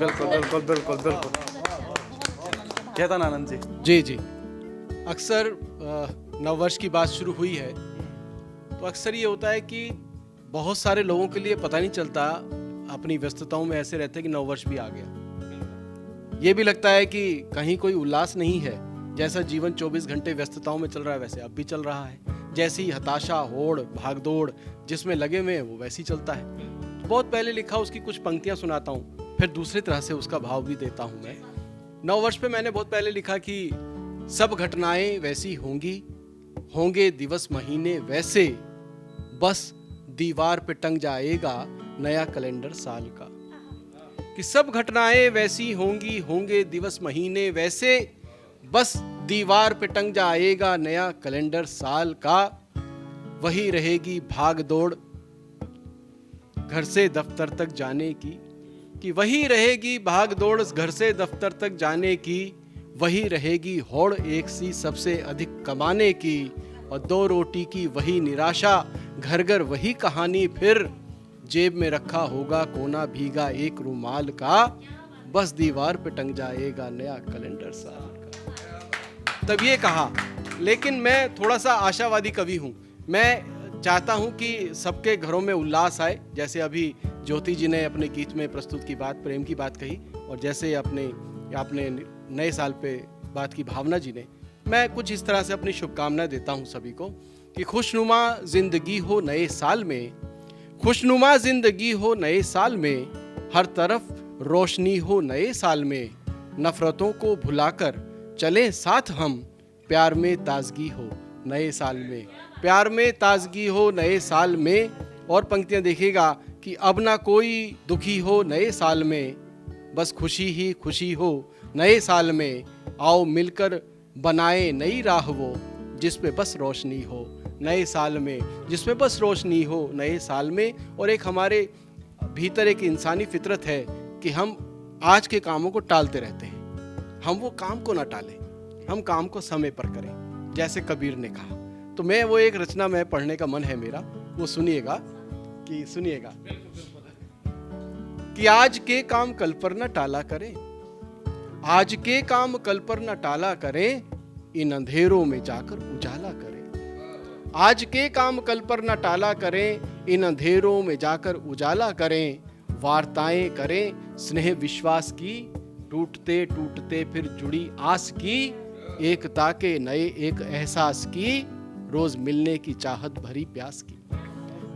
बिल्कुल बिल्कुल बिल्कुल बिल्कुल। क्या था आनंद जी? जी जी। अक्सर नववर्ष की बात शुरू हुई है तो अक्सर ये होता है कि बहुत सारे लोगों के लिए पता नहीं चलता, अपनी व्यस्तताओं में ऐसे रहते हैं कि नववर्ष भी आ गया। ये भी लगता है कि कहीं कोई उल्लास नहीं है। जैसा जीवन 24 घंटे व्यस्तताओं में चल रहा है वैसे अब भी चल रहा है। जैसी हताशा, होड़, भागदौड़ जिसमें लगे हुए हैं वो वैसी चलता है। तो बहुत पहले लिखा उसकी कुछ पंक्तियां सुनाता हूँ, फिर दूसरी तरह से उसका भाव भी देता हूँ मैं। नववर्ष पे मैंने बहुत पहले लिखा कि सब घटनाएं वैसी होंगी, होंगे दिवस महीने वैसे, बस दीवार पे टंग जाएगा नया कैलेंडर साल का। कि सब घटनाएं वैसी होंगी, होंगे दिवस महीने वैसे, बस दीवार पे टंग जाएगा नया कैलेंडर साल का। वही रहेगी भाग दौड़ घर से दफ्तर तक जाने की, कि वही रहेगी भाग दौड़ घर से दफ्तर तक जाने की, वही रहेगी होड़ एक सी सबसे अधिक कमाने की, और 2 रोटी की वही निराशा, घर घर वही कहानी फिर, जेब में रखा होगा कोना भीगा एक रुमाल का, बस दीवार पे टंग जाएगा नया कैलेंडर साल का। तब ये कहा, लेकिन मैं थोड़ा सा आशावादी कवि हूँ। मैं चाहता हूँ कि सबके घरों में उल्लास आए। जैसे अभी ज्योति जी ने अपने गीत में प्रस्तुत की बात, प्रेम की बात कही, और जैसे आपने नए साल पे बात की भावना जी ने, मैं कुछ इस तरह से अपनी शुभकामनाएं देता हूँ सभी को कि खुशनुमा जिंदगी हो नए साल में, खुशनुमा जिंदगी हो नए साल में, हर तरफ रोशनी हो नए साल में, नफरतों को भुलाकर चलें साथ हम, प्यार में ताजगी हो नए साल में, प्यार में ताजगी हो नए साल में। और पंक्तियां देखिएगा कि अब ना कोई दुखी हो नए साल में, बस खुशी ही खुशी हो नए साल में, आओ मिलकर बनाए नई राह वो, जिस पे बस रोशनी हो नए साल में, जिसमें बस रोशनी हो नए साल में। और एक हमारे भीतर एक इंसानी फितरत है कि हम आज के कामों को टालते रहते हैं। हम वो काम को ना टालें, हम काम को समय पर करें, जैसे कबीर ने कहा। तो मैं वो एक रचना में पढ़ने का मन है मेरा, वो सुनिएगा कि आज के काम कल पर न टाला करें, आज के काम कल पर न टाला करें, इन अंधेरों में जाकर उजाला करें। आज के काम कल पर न टाला करें, इन अंधेरों में जाकर उजाला करें। वार्ताएं करें स्नेह विश्वास की, टूटते टूटते फिर जुड़ी आस की, एकता के नए एक एहसास की, रोज मिलने की चाहत भरी प्यास की,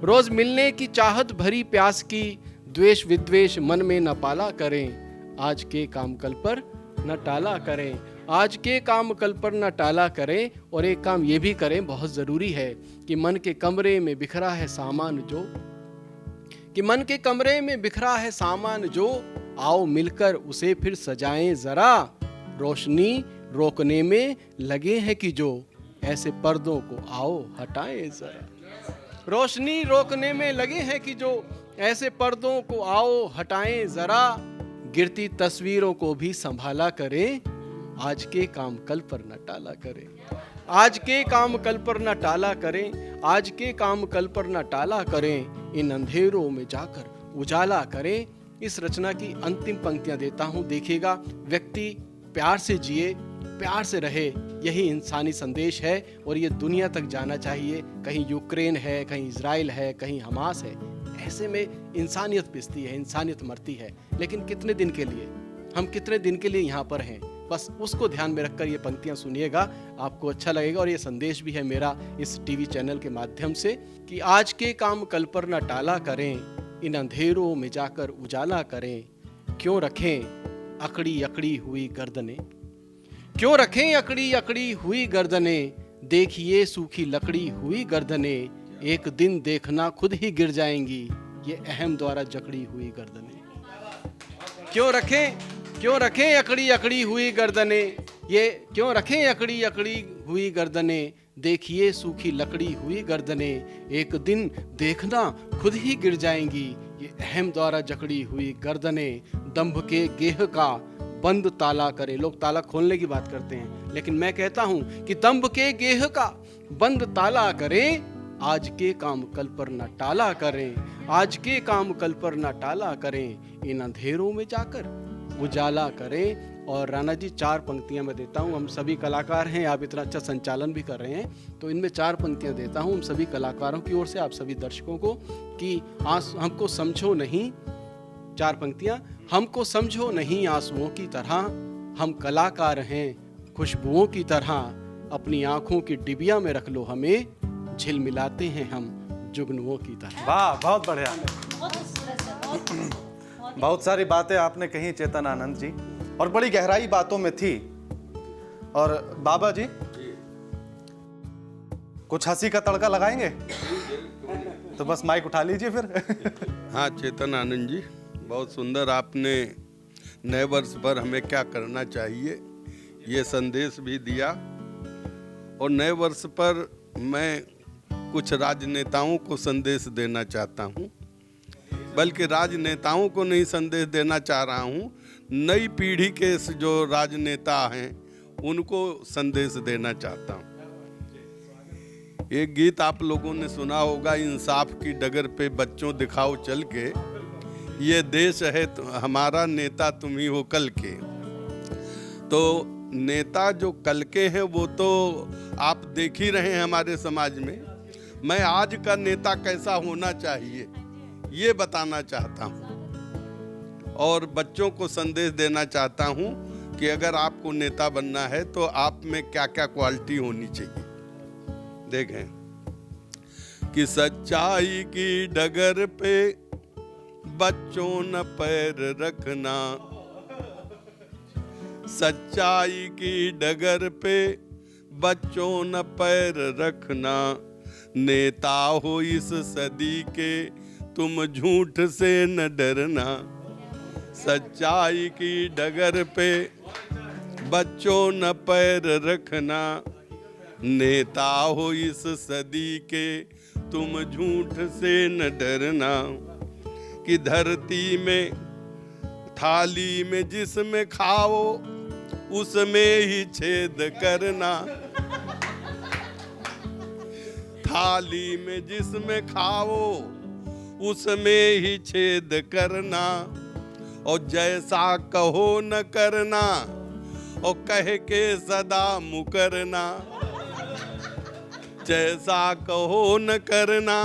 रोज मिलने की चाहत भरी प्यास की, द्वेष विद्वेष मन में न पाला करें, आज के काम कल पर न टाला करें, आज के काम कल पर न टाला करें। और एक काम ये भी करें, बहुत जरूरी है, कि मन के कमरे में बिखरा है सामान जो, कि मन के कमरे में बिखरा है सामान जो, आओ मिलकर उसे फिर सजाएं जरा, रोशनी रोकने में लगे हैं कि जो, ऐसे पर्दों को आओ हटाएं जरा, रोशनी रोकने में लगे हैं कि जो, ऐसे पर्दों को आओ हटाएं जरा, गिरती तस्वीरों को भी संभाला करें, आज के काम कल पर न टाला करें, आज के काम कल पर न टाला करें, आज के काम कल पर न टाला करें, इन अंधेरों में जाकर उजाला करें। इस रचना की अंतिम पंक्तियां देता हूं, देखिएगा। व्यक्ति प्यार से जिए, प्यार से रहे, यही इंसानी संदेश है और ये दुनिया तक जाना चाहिए। कहीं यूक्रेन है, कहीं इजराइल है, कहीं हमास है, ऐसे में इंसानियत पिसती है, इंसानियत मरती है। लेकिन कितने दिन के लिए, हम कितने दिन के लिए यहाँ पर हैं, बस उसको ध्यान में रखकर ये पंक्तियां सुनिएगा, आपको अच्छा लगेगा। और ये संदेश भी है मेरा इस टीवी चैनल के माध्यम से कि आज के काम कल पर न टाला करें, इन अंधेरों में जाकर उजाला करें, क्यों रखें अकड़ी अकड़ी हुई गर्दनें, क्यों रखें अकड़ी अकड़ी हुई गर्दनें, देखिए सूखी लकड़ी हुई गर्दनें, एक दिन देखना खुद ही गिर जाएंगी ये अहम द्वारा जकड़ी हुई गर्दनें। क्यों रखें अकड़ी अकड़ी हुई गर्दनें, ये क्यों रखें अकड़ी अकड़ी हुई गर्दनें, देखिए सूखी लकड़ी हुई गर्दनें, एक दिन देखना खुद ही गिर जाएंगी ये अहम द्वारा जकड़ी हुई गर्दनें। दंभ के गेह का बंद ताला करे, लोग ताला खोलने की बात करते हैं, लेकिन मैं कहता हूं कि दंभ के गेह का बंद ताला करें, आज के काम कल पर न टाला करें, आज के काम कल पर न टाला करें, इन अंधेरों में जाकर उजाला करें। और राणा जी 4 पंक्तियां मैं देता हूं। हम सभी कलाकार हैं, आप इतना अच्छा संचालन भी कर रहे हैं, तो इनमें 4 पंक्तियां देता हूं हम सभी कलाकारों की ओर से, आप सभी दर्शकों को, कि हमको समझो नहीं। 4 पंक्तियां। हमको समझो नहीं आंसुओं की तरह, हम कलाकार हैं खुशबुओं की तरह, अपनी आंखों की डिबिया में रख लो हमें, झिलमिलाते हैं हम जुगनुओं की तरह। वाह, बहुत बढ़िया। बहुत खूबसूरत है, बहुत बहुत सारी बातें आपने कही चेतन आनंद जी, और बड़ी गहराई बातों में थी। और बाबा जी कुछ हंसी का तड़का लगाएंगे? तो बस माइक उठा लीजिए फिर। हाँ चेतन आनंद जी, बहुत सुंदर आपने नए वर्ष पर हमें क्या करना चाहिए ये संदेश भी दिया। और नए वर्ष पर मैं कुछ राजनेताओं को संदेश देना चाहता हूँ, बल्कि राजनेताओं को नहीं संदेश देना चाह रहा हूँ, नई पीढ़ी के जो राजनेता हैं उनको संदेश देना चाहता हूँ। एक गीत आप लोगों ने सुना होगा, इंसाफ की डगर पे बच्चों दिखाओ चल के, ये देश है हमारा, नेता तुम ही हो कल के। तो नेता जो कल के हैं वो तो आप देख ही रहे हैं हमारे समाज में। मैं आज का नेता कैसा होना चाहिए ये बताना चाहता हूँ, और बच्चों को संदेश देना चाहता हूँ कि अगर आपको नेता बनना है तो आप में क्या क्या क्वालिटी होनी चाहिए। देखें कि सच्चाई की डगर पे बच्चों न पैर रखना, सच्चाई की डगर पे बच्चों न पैर रखना, नेता हो इस सदी के तुम झूठ से न डरना। सच्चाई की डगर पे बच्चों न पैर रखना, नेता हो इस सदी के तुम झूठ से न डरना। कि धरती में थाली में जिसमें खाओ उसमें ही छेद करना, थाली में जिसमें खाओ उसमें ही छेद करना, और जैसा कहो न करना और कह के सदा मुकरना। जैसा कहो न करना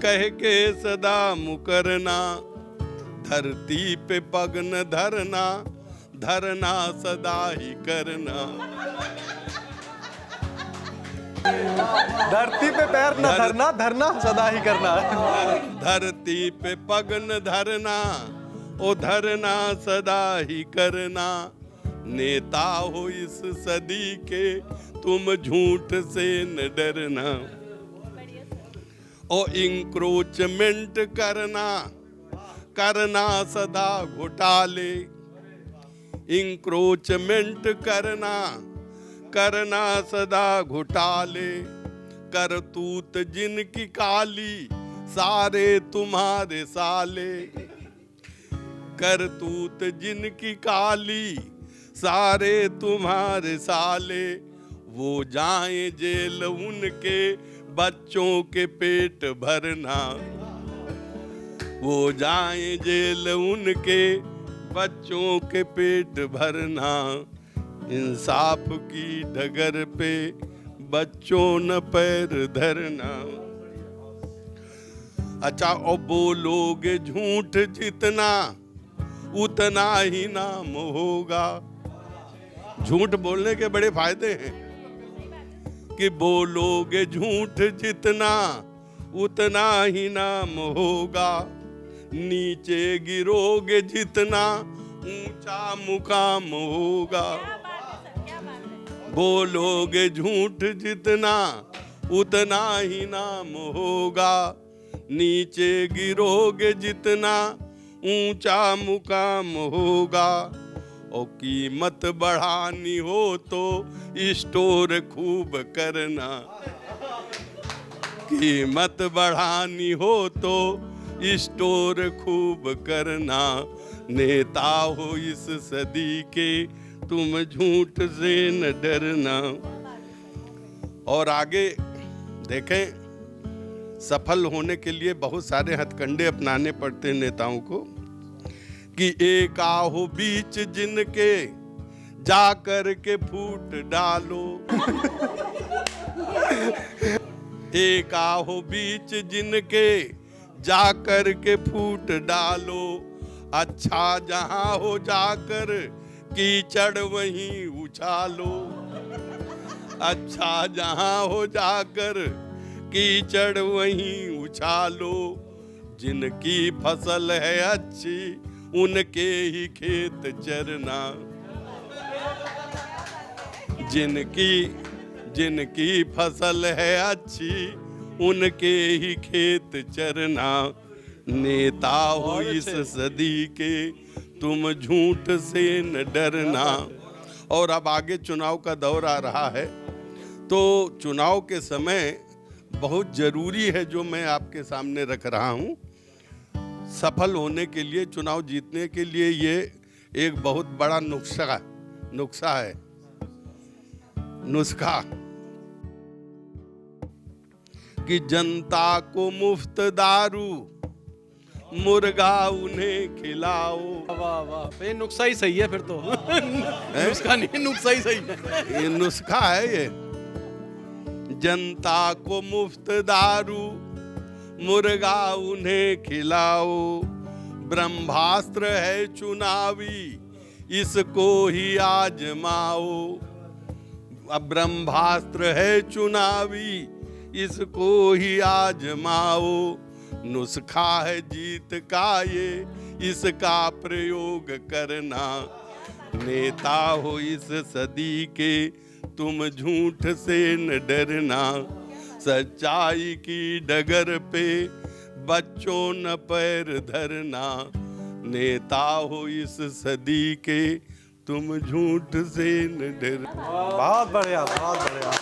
कह के सदा मुकरना, धरती पे पग न धरना, धरना सदा ही करना। धरती पे पैर न धरना, धरना सदा ही करना। धरती पे पग न धरना ओ धरना सदा ही करना, नेता हो इस सदी के तुम झूठ से न डरना। और इंक्रोचमेंट करना, करना सदा घोटाले, इंक्रोचमेंट करना, करना सदा घोटाले, करतूत जिनकी काली सारे तुम्हारे साले। करतूत जिनकी काली सारे तुम्हारे साले, वो जाएं जेल उनके बच्चों के पेट भरना। वो जाएं जेल उनके बच्चों के पेट भरना, इंसाफ की डगर पे बच्चों न पैर धरना। अच्छा, और बोलोगे झूठ जितना उतना ही नाम होगा। झूठ बोलने के बड़े फायदे हैं कि बोलोगे झूठ जितना उतना ही नाम होगा, नीचे गिरोगे जितना ऊंचा मुकाम होगा। बोलोगे झूठ जितना उतना ही नाम होगा, नीचे गिरोगे जितना ऊंचा मुकाम होगा। और कीमत बढ़ानी हो तो स्टोर खूब करना, कीमत बढ़ानी हो तो स्टोर खूब करना। नेता हो इस सदी के तुम झूठ से न डरना। और आगे देखें, सफल होने के लिए बहुत सारे हथकंडे अपनाने पड़ते हैं नेताओं को, कि एक आहो बीच जिनके जा कर के फूट डालो। एक आहो बीच जिनके जा कर के फूट डालो। अच्छा जहां हो जाकर कीचड़ वहीं उछालो। अच्छा जहां हो जाकर कीचड़ वहीं उछालो। जिनकी फसल है अच्छी उनके ही खेत चरना। जिनकी फसल है अच्छी उनके ही खेत चरना। नेता हो इस सदी के तुम झूठ से न डरना। और अब आगे चुनाव का दौर आ रहा है, तो चुनाव के समय बहुत जरूरी है जो मैं आपके सामने रख रहा हूं। सफल होने के लिए, चुनाव जीतने के लिए ये एक बहुत बड़ा नुस्खा है। नुस्खा कि जनता को मुफ्त दारू मुर्गा उन्हें खिलाओ। वाह वाह, ये नुस्खा ही सही है फिर तो। नुस्खा नहीं, नुस्खा ही सही है। ये नुस्खा है ये। जनता को मुफ्त दारू मुर्गा उन्हें खिलाओ। ब्रह्मास्त्र है चुनावी इसको ही आजमाओ। अब ब्रह्मास्त्र है चुनावी इसको ही आजमाओ। नुस्खा है जीत का ये इसका प्रयोग करना। नेता हो इस सदी के तुम झूठ से न डरना। सच्चाई की डगर पे बच्चों न पैर धरना। नेता हो इस सदी के तुम झूठ से न डरना। बहुत बढ़िया, बहुत बढ़िया।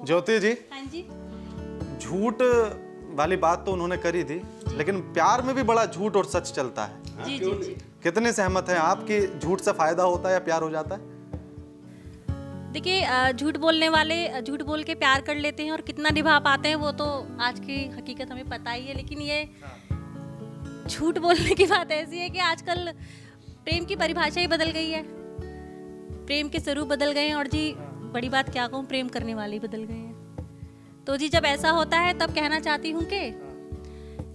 ज्योति जी, हाँ जी। झूठ वाली बात तो उन्होंने करी थी, लेकिन प्यार में भी बड़ा झूठ और सच चलता है। जी जी जी। कितने सहमत हैं आप कि झूठ से फायदा होता है या प्यार हो जाता है? देखिए, झूठ बोलने वाले झूठ बोल के प्यार कर लेते हैं और कितना निभा पाते हैं वो तो आज की हकीकत हमें पता ही है। लेकिन ये झूठ बोलने की बात ऐसी है कि आजकल प्रेम की परिभाषा ही बदल गई है, प्रेम के स्वरूप बदल गए हैं। और जी बड़ी बात क्या कहूँ, प्रेम करने वाले बदल गए हैं। तो जी जब ऐसा होता है तब कहना चाहती हूँ कि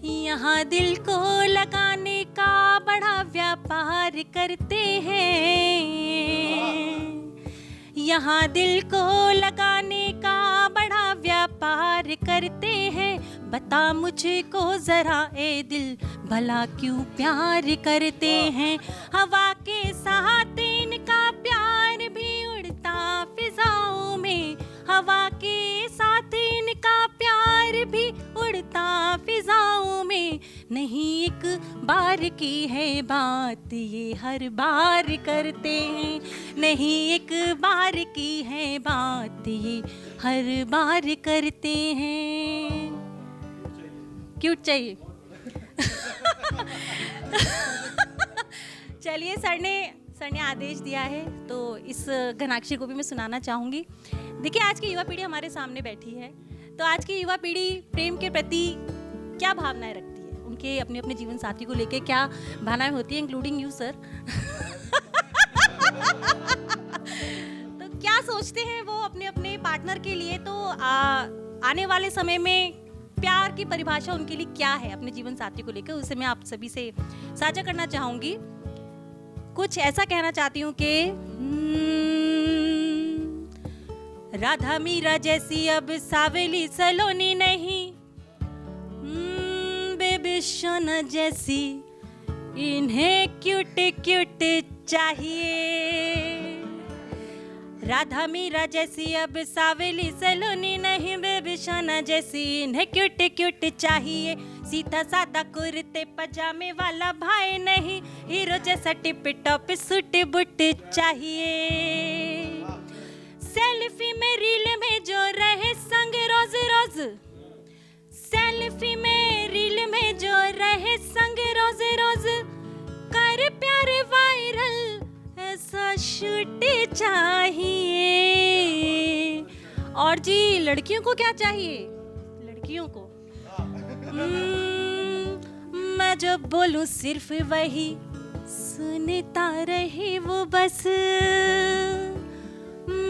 यहाँ दिल को लगाने का बड़ा व्यापार करते हैं। यहाँ दिल को लगाने का बड़ा व्यापार करते हैं। बता मुझको जरा ए दिल भला क्यों प्यार करते हैं। हवा के साथ इनका प्यार भी उड़ता फिजाओं में। हवा के साथ इनका प्यार भी उड़ता फिजाओं में। नहीं एक बार की है बात ये हर बार करते हैं। नहीं एक बार की है बात ये हर बार करते हैं। क्यूट चाहिए। चलिए, सर ने आदेश दिया है तो इस घनाक्षी को भी मैं सुनाना चाहूँगी। देखिए, आज की युवा पीढ़ी हमारे सामने बैठी है, तो आज की युवा पीढ़ी प्रेम के प्रति क्या भावनाएं रखती है, उनके अपने अपने जीवन साथी को लेके क्या भावनाएं होती है, इंक्लूडिंग यू सर। तो क्या सोचते हैं वो अपने अपने पार्टनर के लिए। तो आने वाले समय में प्यार की परिभाषा उनके लिए क्या है अपने जीवन साथी को लेकर, उसे मैं आप सभी से साझा करना चाहूंगी। कुछ ऐसा कहना चाहती हूँ कि राधा मीरा जैसी अब सावेली सलोनी नहीं। बेबी सोना जैसी इन्हें क्यूट क्यूट चाहिए। राधा मीरा जैसी अब सावेली सलोनी नहीं। बेबी सोना जैसी इन्हें क्यूट क्यूट चाहिए। सीधा सादा कुर्ते पजामे वाला भाई नहीं। हीरो जैसा टिप टॉप सूट बूट चाहिए। सेल्फी में रील में जो रहे संग रोज रोज। सेल्फी में रील में जो रहे संग रोज रोज। कर प्यार वायरल ऐसा शूट चाहिए। और जी लड़कियों को क्या चाहिए, लड़कियों को मैं जो बोलूं सिर्फ वही सुनता रहे वो बस,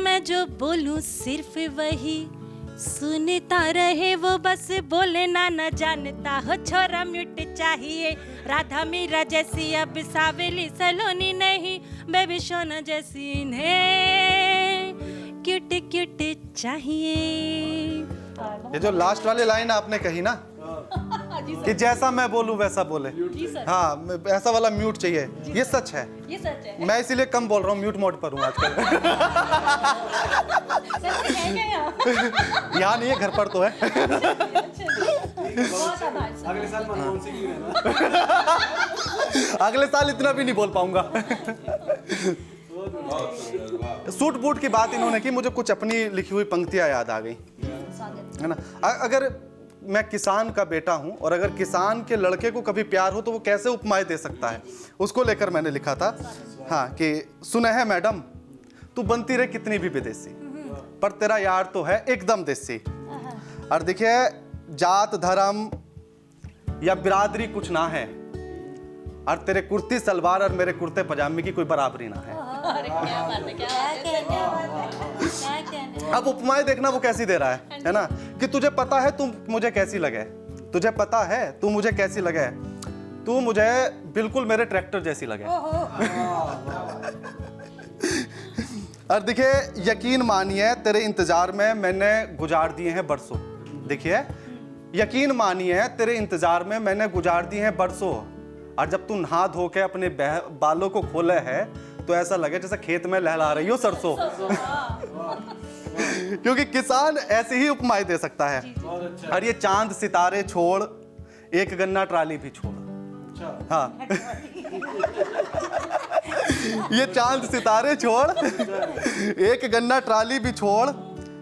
मैं जो बोलूं सिर्फ वही सुनता रहे वो बस, बोले ना न जानता हो छोरा म्यूट चाहिए, राधा मीरा जैसी अब सावेली सलोनी नहीं, बेबी सोना जैसी इन्हें क्यूट क्यूट चाहिए। ये जो लास्ट वाली लाइन आपने कही ना कि जैसा मैं बोलूं वैसा बोले, हाँ ऐसा वाला म्यूट चाहिए, ये सच है। ये सच है। मैं इसीलिए कम बोल रहा हूँ, म्यूट मोड पर हूँ आजकल। सच है क्या यहाँ? यहाँ नहीं है, घर पर तो है। बहुत आभार सर। अगले साल मनमोहन सिंह ही रहना। अगले साल इतना भी नहीं बोल पाऊंगा। सूट बूट की बात इन्होंने की, मुझे कुछ अपनी लिखी हुई पंक्तियां याद आ गई, है ना। अगर मैं किसान का बेटा हूं और अगर किसान के लड़के को कभी प्यार हो तो वो कैसे उपमाएं दे सकता है, उसको लेकर मैंने लिखा था। हाँ कि सुने है मैडम तू बनती रहे कितनी भी विदेशी, पर तेरा यार तो है एकदम देसी। और देखिए जात धर्म या बिरादरी कुछ ना है, और तेरे कुर्ती सलवार और मेरे कुर्ते पजामे की कोई बराबरी ना है। अरे क्या बात है, क्या कहने। अब उपमाएं देखना वो कैसी दे रहा है ना, कि तुझे पता है तुम मुझे कैसी लगे, तुझे पता है तू मुझे कैसी लगे, तू मुझे बिल्कुल मेरे ट्रैक्टर जैसी लगे। और देखिए यकीन मानिए तेरे इंतजार में मैंने गुजार दिए हैं बरसों। देखिए यकीन मानिए तेरे इंतजार में मैंने गुजार दिए हैं बरसों, और जब तू नहा धो के अपने बालों को खोले है तो ऐसा लगे जैसे खेत में लहला रही हो सरसों। क्योंकि किसान ऐसे ही उपमाएं दे सकता है। और ये चांद सितारे छोड़ एक गन्ना ट्राली भी छोड़, हाँ ये चांद सितारे छोड़ एक गन्ना ट्राली भी छोड़,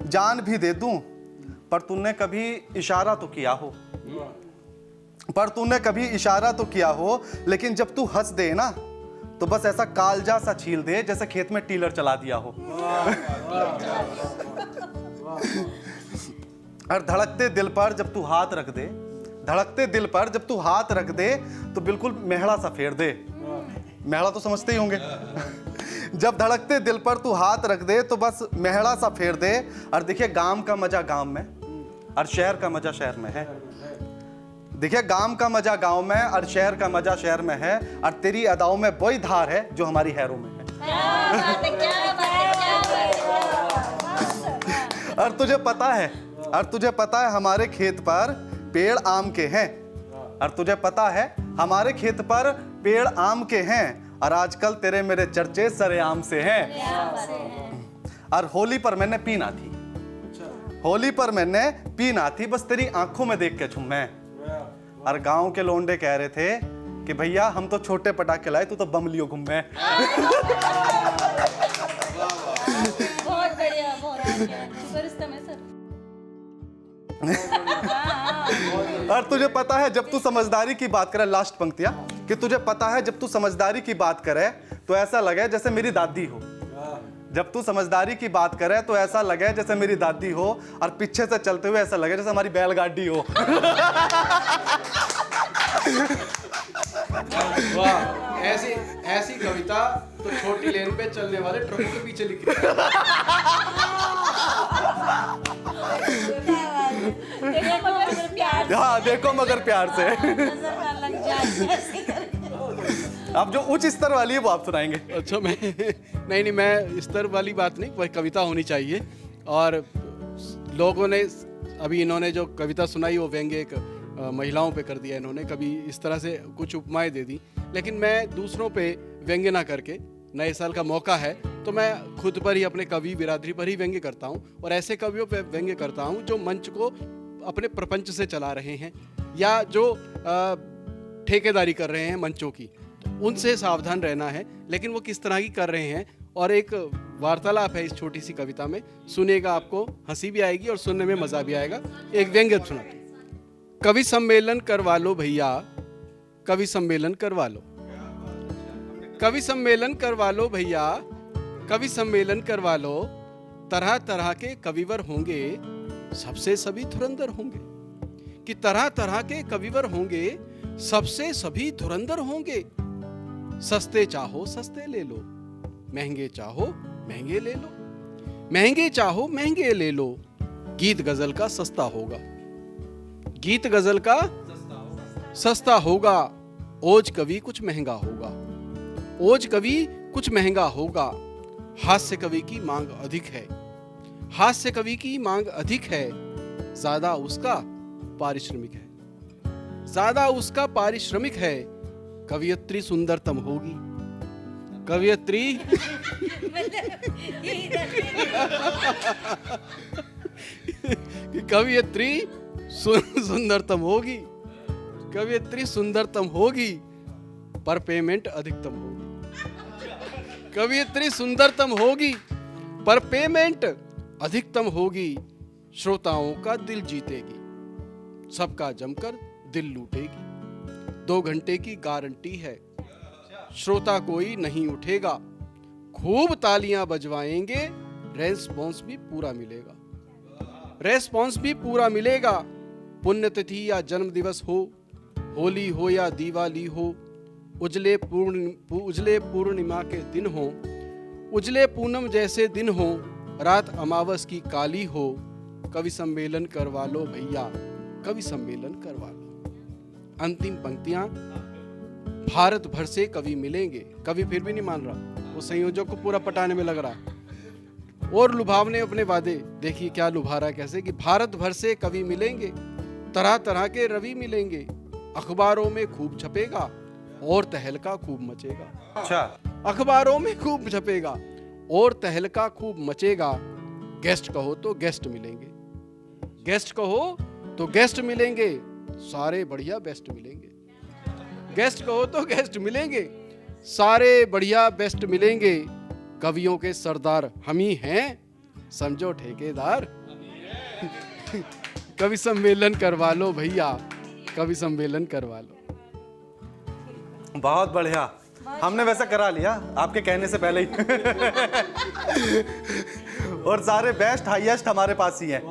जान भी दे दूं पर तूने कभी इशारा तो किया हो, पर तूने कभी इशारा तो किया हो, लेकिन जब तू हंस दे ना तो बस ऐसा कालजा सा छील दे जैसे खेत में टीलर चला दिया हो। और धड़कते दिल पर जब तू हाथ रख दे, धड़कते दिल पर जब तू हाथ रख दे तो बिल्कुल मेहड़ा सा फेर दे। मेहड़ा तो समझते ही होंगे। जब धड़कते दिल पर तू हाथ रख दे तो बस मेहड़ा सा फेर दे। और देखिए गांव का मजा गांव में और शहर का मजा शहर में है। देखिए गांव का मजा गांव में और शहर का मजा शहर में है, और तेरी अदाओं में वही धार है जो हमारी हैरों में है। और तुझे पता है, और तुझे पता है हमारे खेत पर पेड़ आम के हैं, और तुझे पता है हमारे खेत पर पेड़ आम के हैं, और आजकल तेरे मेरे चर्चे सरेआम से हैं। और होली पर मैंने पीना थी, होली पर मैंने पीना थी, बस तेरी आंखों में देख के झूमे। और गांव के लोंडे कह रहे थे कि भैया हम तो छोटे पटाखे लाए, तू तो बम लियो घूमे। बहुत बढ़िया, बहुत बढ़िया। सुपरस्टार है सर। और तुझे पता है जब तू समझदारी की बात करे, लास्ट पंक्तियां, कि तुझे पता है जब तू समझदारी की बात करे तो ऐसा लगे जैसे मेरी दादी हो। जब तू समझदारी की बात करे तो ऐसा लगे जैसे मेरी दादी हो, और पीछे से चलते हुए ऐसा लगे जैसे हमारी बैलगाड़ी हो। वाह, ऐसी ऐसी कविता तो छोटी लेन पे चलने वाले ट्रकों के पीछे लिखी है। हाँ देखो मगर प्यार से। अब जो उच्च स्तर वाली है वो आप सुनाएंगे। अच्छा नहीं मैं स्तर वाली बात नहीं, वह कविता होनी चाहिए। और लोगों ने अभी इन्होंने जो कविता सुनाई वो व्यंग्य एक महिलाओं पे कर दिया इन्होंने, कभी इस तरह से कुछ उपमाएं दे दी। लेकिन मैं दूसरों पे व्यंग्य ना करके, नए साल का मौका है तो मैं खुद पर ही, अपने कवि बिरादरी पर ही व्यंग्य करता हूँ, और ऐसे कवियों पे व्यंग्य करता हूँ जो मंच को अपने प्रपंच से चला रहे हैं या जो ठेकेदारी कर रहे हैं मंचों की, तो उनसे सावधान रहना है। लेकिन वो किस तरह की कर रहे हैं, और एक वार्तालाप है इस छोटी सी कविता में, सुनेगा आपको हंसी भी आएगी और सुनने में मजा भी आएगा। एक व्यंग्य सुना, कवि सम्मेलन करवा लो भैया, कवि सम्मेलन करवा लो, कवि सम्मेलन करवा लो भैया, कवि सम्मेलन करवा लो, तरह तरह के कविवर होंगे, सबसे सभी धुरंधर होंगे। कि तरह तरह के कविवर होंगे, सबसे सभी धुरंधर होंगे। सस्ते चाहो सस्ते ले लो, महंगे चाहो महंगे ले लो, महंगे चाहो महंगे ले लो। गीत गजल का सस्ता होगा, गीत गजल का सस्ता होगा। ओज कवि कुछ महंगा होगा, ओज कवि कुछ महंगा होगा। हास्य कवि की मांग अधिक है, हास्य कवि की मांग अधिक है। ज्यादा उसका पारिश्रमिक है, ज्यादा उसका पारिश्रमिक है। कवियत्री सुंदरतम होगी, कवियत्री कवियत्री सुंदरतम होगी, कवियत्री सुंदरतम होगी, पर पेमेंट अधिकतम होगी। कवियत्री सुंदरतम होगी, पर पेमेंट अधिकतम होगी। श्रोताओं का दिल जीतेगी, सबका जमकर दिल लूटेगी। 2 घंटे की गारंटी है, श्रोता कोई नहीं उठेगा। खूब तालियां बजवाएंगे, रेस्पॉन्स भी पूरा मिलेगा, रेस्पॉन्स भी पूरा मिलेगा। पुण्यतिथि या जन्म दिवस हो, होली हो या दिवाली हो, उजले पूर्णिमा के दिन हो, उजले पूनम जैसे दिन हो, रात अमावस की काली हो। कवि सम्मेलन करवा लो भैया, कवि सम्मेलन करवा लो। अंतिम पंक्तियां, भारत भर से कवि मिलेंगे। कवि फिर भी नहीं मान रहा, वो संयोजक को पूरा पटाने में लग रहा है। और लुभावने अपने वादे, देखिए क्या लुभा रहा है कैसे, कि भारत भर से कवि मिलेंगे, तरह तरह के रवि मिलेंगे। अखबारों में खूब छपेगा और तहलका खूब मचेगा। अच्छा, अखबारों में खूब छपेगा और तहलका खूब मचेगा। गेस्ट कहो तो गेस्ट मिलेंगे, गेस्ट कहो तो गेस्ट मिलेंगे, सारे बढ़िया बेस्ट मिलेंगे। गेस्ट कहो तो गेस्ट मिलेंगे, सारे बढ़िया बेस्ट मिलेंगे। कवियों के सरदार हम ही हैं, समझो ठेकेदार। कवि सम्मेलन करवा लो भैया, कवि सम्मेलन करवा लो। बहुत बढ़िया, हमने वैसा करा लिया आपके कहने से पहले ही। और सारे बेस्ट हाईएस्ट हमारे पास ही हैं।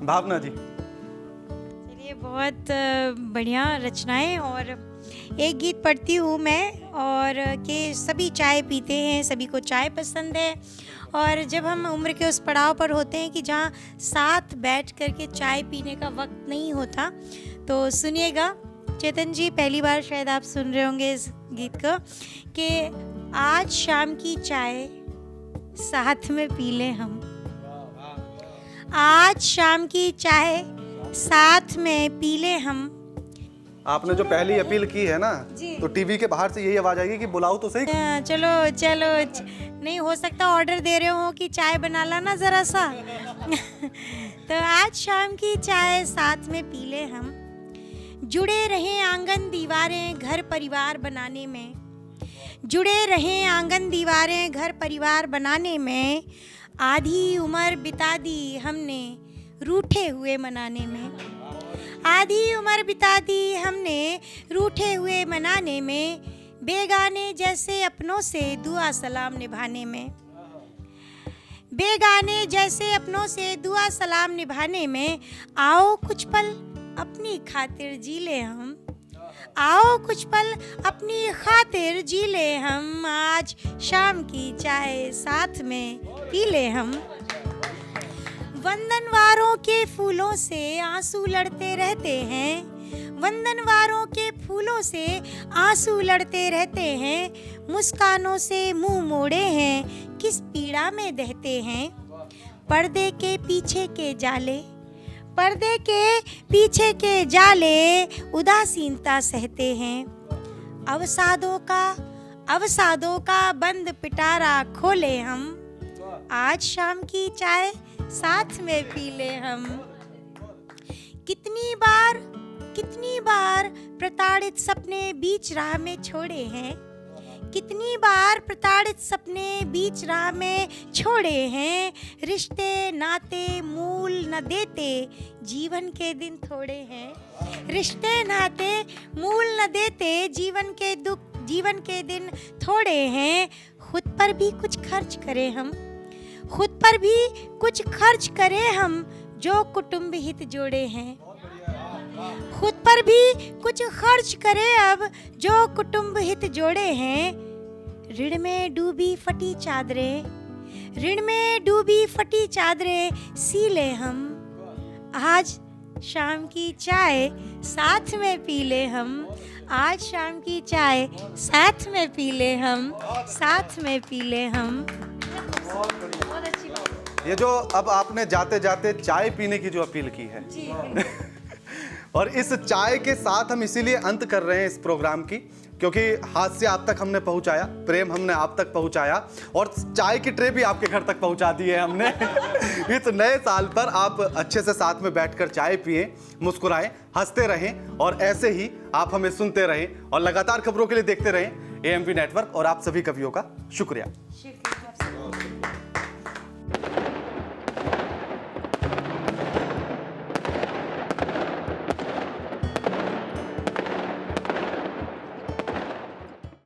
भावना जी, चलिए, बहुत बढ़िया रचनाएं। और एक गीत पढ़ती हूँ मैं, और कि सभी चाय पीते हैं, सभी को चाय पसंद है। और जब हम उम्र के उस पड़ाव पर होते हैं कि जहाँ साथ बैठ कर के चाय पीने का वक्त नहीं होता, तो सुनिएगा। चेतन जी, पहली बार शायद आप सुन रहे होंगे इस गीत को, कि आज शाम की चाय साथ में पी लें हम। आज शाम की चाय साथ में पी लें हम। आपने जो पहली अपील की है ना, तो टीवी के बाहर से यही आवाज आएगी कि बुलाओ तो सही। चलो चलो, नहीं हो सकता ऑर्डर दे रहे हो कि चाय बना लाना जरा सा। तो आज शाम की चाय साथ में पी ले हम। जुड़े रहें आंगन दीवारें घर परिवार बनाने में, जुड़े रहें आंगन दीवारें घर परिवार बनाने में। आधी उम्र बिता दी हमने रूठे हुए मनाने में, आधी उम्र बिता दी हमने रूठे हुए मनाने में। बेगाने जैसे अपनों से दुआ सलाम निभाने में, बेगाने जैसे अपनों से दुआ सलाम निभाने में। आओ कुछ पल अपनी खातिर जी ले हम, आओ कुछ पल अपनी खातिर जी ले हम। आज शाम की चाय साथ में पी ले हम। वंदनवारों के फूलों से आंसू लड़ते रहते हैं, वंदनवारों के फूलों से आंसू लड़ते रहते हैं। मुस्कानों से मुंह मोड़े हैं किस पीड़ा में दहते हैं। पर्दे के पीछे के जाले, पर्दे के पीछे के जाले उदासीनता सहते हैं। अवसादों का बंद पिटारा खोले हम। आज शाम की चाय साथ में पी ले हम। कितनी बार प्रताड़ित सपने बीच राह में छोड़े हैं, कितनी बार प्रताड़ित सपने बीच राह में छोड़े हैं। रिश्ते नाते मूल न देते जीवन के दिन थोड़े हैं, रिश्ते नाते मूल न देते जीवन के दिन थोड़े हैं। खुद पर भी कुछ खर्च करें हम, खुद पर भी कुछ खर्च करें हम। जो कुटुंब हित जोड़े हैं। खुद पर भी कुछ खर्च करे अब, जो कुटुंब हित जोड़े हैं। ऋण में डूबी फटी चादरें, ऋण में डूबी फटी चादरें सी ले हम। आज शाम की चाय साथ में पी ले हम। आज शाम की चाय साथ में पी ले हम, साथ में पी ले हम। ये जो अब आपने जाते जाते चाय पीने की जो अपील की है और इस चाय के साथ हम इसीलिए अंत कर रहे हैं इस प्रोग्राम की, क्योंकि हास्य आप तक हमने पहुंचाया, प्रेम हमने आप तक पहुंचाया और चाय की ट्रे भी आपके घर तक पहुंचा दी है हमने। इस नए साल पर आप अच्छे से साथ में बैठकर चाय पिएं, मुस्कुराएं, हंसते रहें और ऐसे ही आप हमें सुनते रहें और लगातार खबरों के लिए देखते रहें AMV नेटवर्क। और आप सभी कवियों का शुक्रिया।